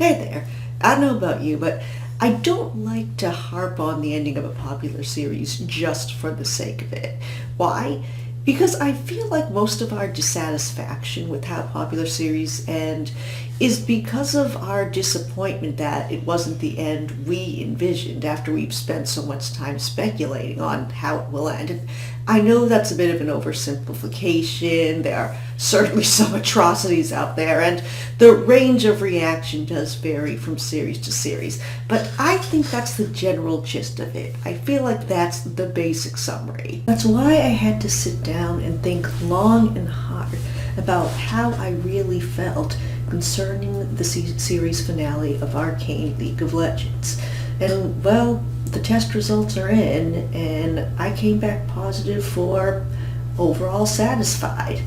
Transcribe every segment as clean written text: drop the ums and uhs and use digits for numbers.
Hey there. I don't know about you, but I don't like to harp on the ending of a popular series just for the sake of it. Why? Because I feel like most of our dissatisfaction with how popular series end is because of our disappointment that it wasn't the end we envisioned after we've spent so much time speculating on how it will end. And I know that's a bit of an oversimplification. There are certainly some atrocities out there, and the range of reaction does vary from series to series. But I think that's the general gist of it. I feel like that's the basic summary. That's why I had to sit down and think long and hard about how I really felt concerning the series finale of Arcane League of Legends. And, well, the test results are in, and I came back positive for overall satisfied.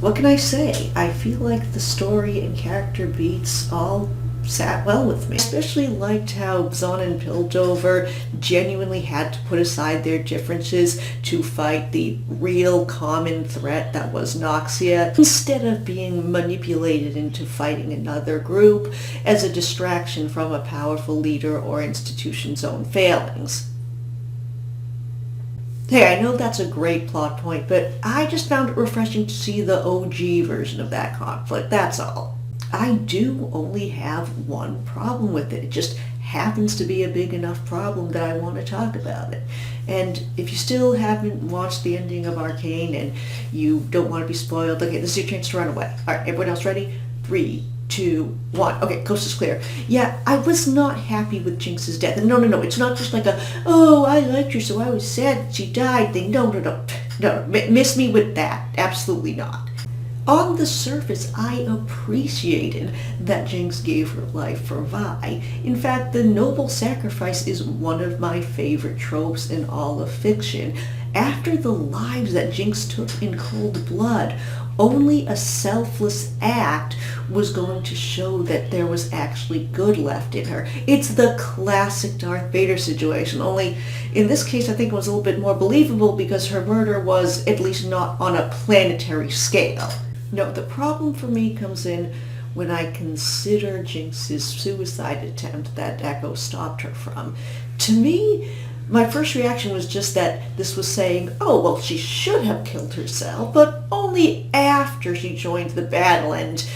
What can I say? I feel like the story and character beats all sat well with me. I especially liked how Zahn and Piltover genuinely had to put aside their differences to fight the real common threat that was Noxia, instead of being manipulated into fighting another group as a distraction from a powerful leader or institution's own failings. Hey, I know that's a great plot point, but I just found it refreshing to see the OG version of that conflict, that's all. I do only have one problem with it. It just happens to be a big enough problem that I want to talk about it. And if you still haven't watched the ending of Arcane and you don't want to be spoiled, okay, this is your chance to run away. All right, everyone else ready? 3, 2, 1. Okay, coast is clear. Yeah, I was not happy with Jinx's death. And no, it's not just like oh, I liked her, so I was sad she died thing. No, miss me with that. Absolutely not. On the surface, I appreciated that Jinx gave her life for Vi. In fact, the noble sacrifice is one of my favorite tropes in all of fiction. After the lives that Jinx took in cold blood, only a selfless act was going to show that there was actually good left in her. It's the classic Darth Vader situation, only in this case I think it was a little bit more believable because her murder was at least not on a planetary scale. No, the problem for me comes in when I consider Jinx's suicide attempt that Echo stopped her from. To me, my first reaction was just that this was saying, oh, well, she should have killed herself, but only after she joined the battle, and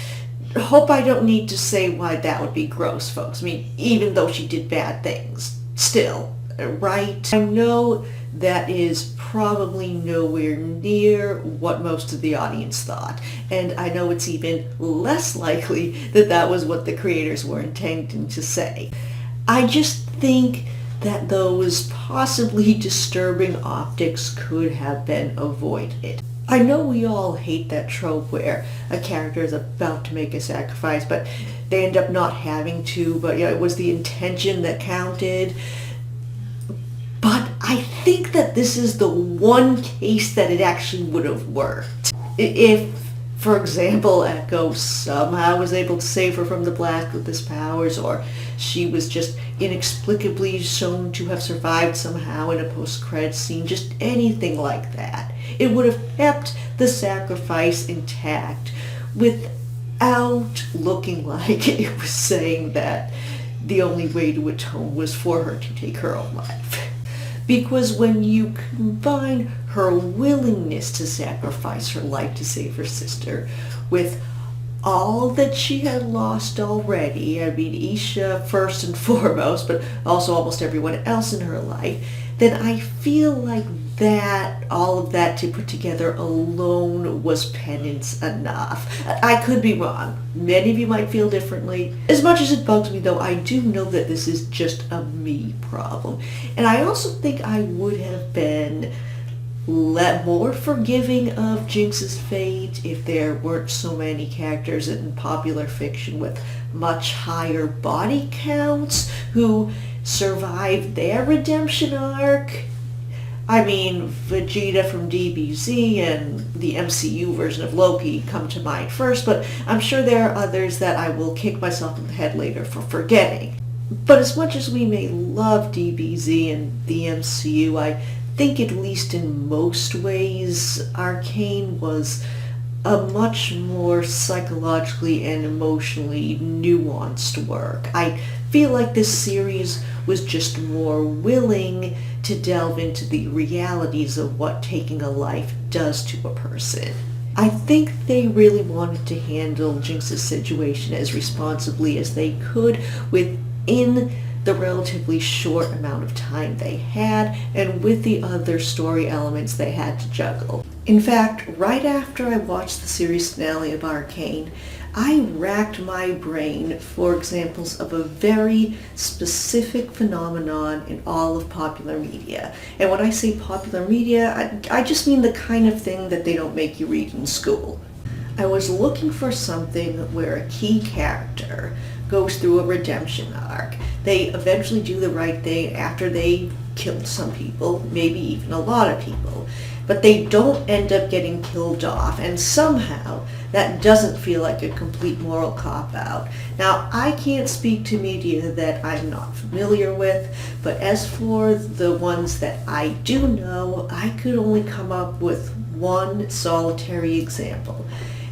hope I don't need to say why that would be gross, folks. I mean, even though she did bad things. Still, right? I know that is probably nowhere near what most of the audience thought, and I know it's even less likely that that was what the creators were intending to say. I just think that those possibly disturbing optics could have been avoided. I know we all hate that trope where a character is about to make a sacrifice, but they end up not having to, but it was the intention that counted. But I think that this is the one case that it actually would have worked. If, for example, Echo somehow was able to save her from the Black with his powers, or she was just inexplicably shown to have survived somehow in a post-credit scene, just anything like that. It would have kept the sacrifice intact without looking like it was saying that the only way to atone was for her to take her own life. Because when you combine her willingness to sacrifice her life to save her sister with all that she had lost already, I mean Isha first and foremost, but also almost everyone else in her life, then I feel like that, all of that to put together alone was penance enough. I could be wrong. Many of you might feel differently. As much as it bugs me though, I do know that this is just a me problem. And I also think I would have been more forgiving of Jinx's fate if there weren't so many characters in popular fiction with much higher body counts who survived their redemption arc. I mean, Vegeta from DBZ and the MCU version of Loki come to mind first, but I'm sure there are others that I will kick myself in the head later for forgetting. But as much as we may love DBZ and the MCU, I think at least in most ways Arcane was a much more psychologically and emotionally nuanced work. I feel like this series was just more willing to delve into the realities of what taking a life does to a person. I think they really wanted to handle Jinx's situation as responsibly as they could within the relatively short amount of time they had and with the other story elements they had to juggle. In fact, right after I watched the series finale of Arcane, I racked my brain for examples of a very specific phenomenon in all of popular media. And when I say popular media, I just mean the kind of thing that they don't make you read in school. I was looking for something where a key character goes through a redemption arc. They eventually do the right thing after they killed some people, maybe even a lot of people, but they don't end up getting killed off, and somehow that doesn't feel like a complete moral cop-out. Now, I can't speak to media that I'm not familiar with, but as for the ones that I do know, I could only come up with one solitary example.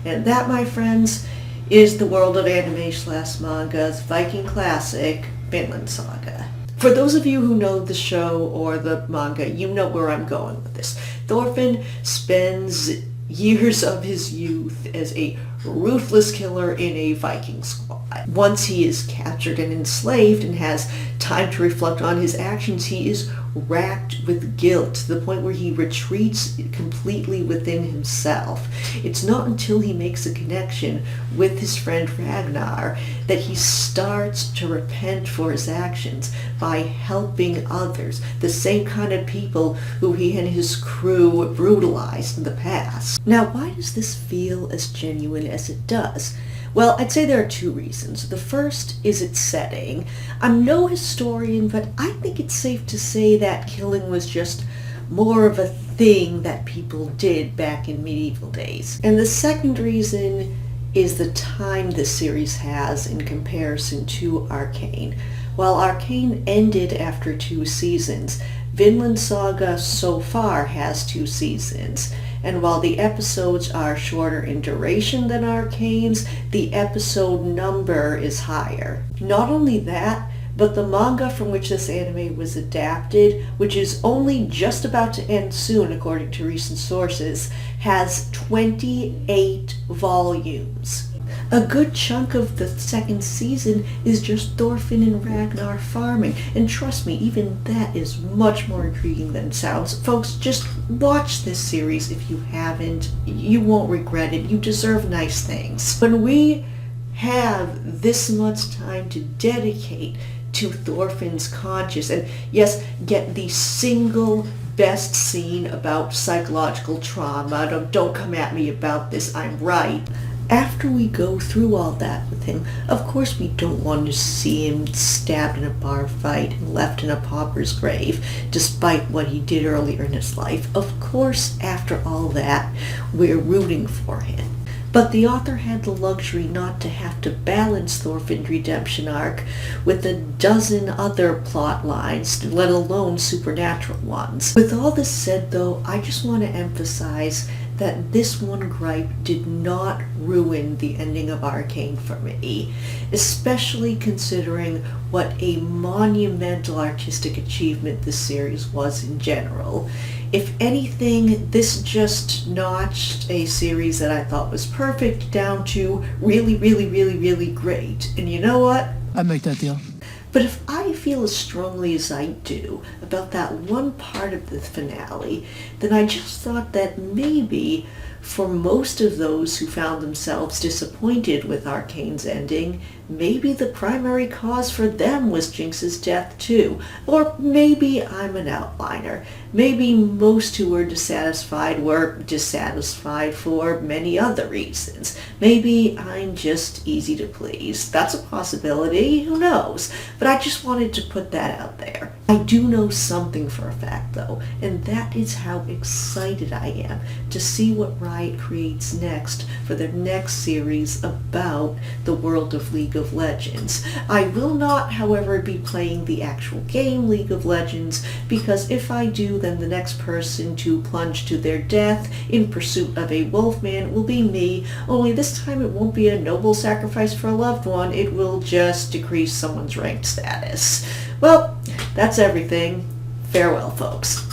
And that, my friends, is the world of anime/manga's Viking classic, Vinland Saga. For those of you who know the show or the manga, you know where I'm going with this. Thorfinn spends years of his youth as a ruthless killer in a Viking squad. Once he is captured and enslaved and has time to reflect on his actions, he is racked with guilt to the point where he retreats completely within himself. It's not until he makes a connection with his friend Ragnar that he starts to repent for his actions by helping others, the same kind of people who he and his crew brutalized in the past. Now, why does this feel as genuine as it does? Well, I'd say there are two reasons. The first is its setting. I'm no historian, but I think it's safe to say that killing was just more of a thing that people did back in medieval days. And the second reason is the time the series has in comparison to Arcane. While Arcane ended after 2 seasons, Vinland Saga so far has 2 seasons. And while the episodes are shorter in duration than Arcane's, the episode number is higher. Not only that, but the manga from which this anime was adapted, which is only just about to end soon according to recent sources, has 28 volumes. A good chunk of the second season is just Thorfinn and Ragnar farming, and trust me, even that is much more intriguing than it sounds. Folks, just watch this series if you haven't. You won't regret it. You deserve nice things. When we have this much time to dedicate to Thorfinn's conscience, and yes, get the single best scene about psychological trauma. Don't come at me about this, I'm right. After we go through all that with him, of course we don't want to see him stabbed in a bar fight and left in a pauper's grave, despite what he did earlier in his life. Of course, after all that, we're rooting for him. But the author had the luxury not to have to balance Thorfinn's redemption arc with a dozen other plot lines, let alone supernatural ones. With all this said, though, I just want to emphasize that this one gripe did not ruin the ending of Arcane for me, especially considering what a monumental artistic achievement this series was in general. If anything, this just notched a series that I thought was perfect down to really, really, really, really great. And you know what? I'd make that deal. But if I feel as strongly as I do about that one part of the finale, then I just thought that maybe for most of those who found themselves disappointed with Arcane's ending, maybe the primary cause for them was Jinx's death too. Or maybe I'm an outliner. Maybe most who were dissatisfied for many other reasons. Maybe I'm just easy to please. That's a possibility, who knows? But I just wanted to put that out there. I do know something for a fact, though, and that is how excited I am to see what Riot creates next for their next series about the world of League of Legends. I will not, however, be playing the actual game League of Legends, because if I do, then the next person to plunge to their death in pursuit of a wolfman will be me, only this time it won't be a noble sacrifice for a loved one, it will just decrease someone's ranked status. Well, that's everything. Farewell, folks.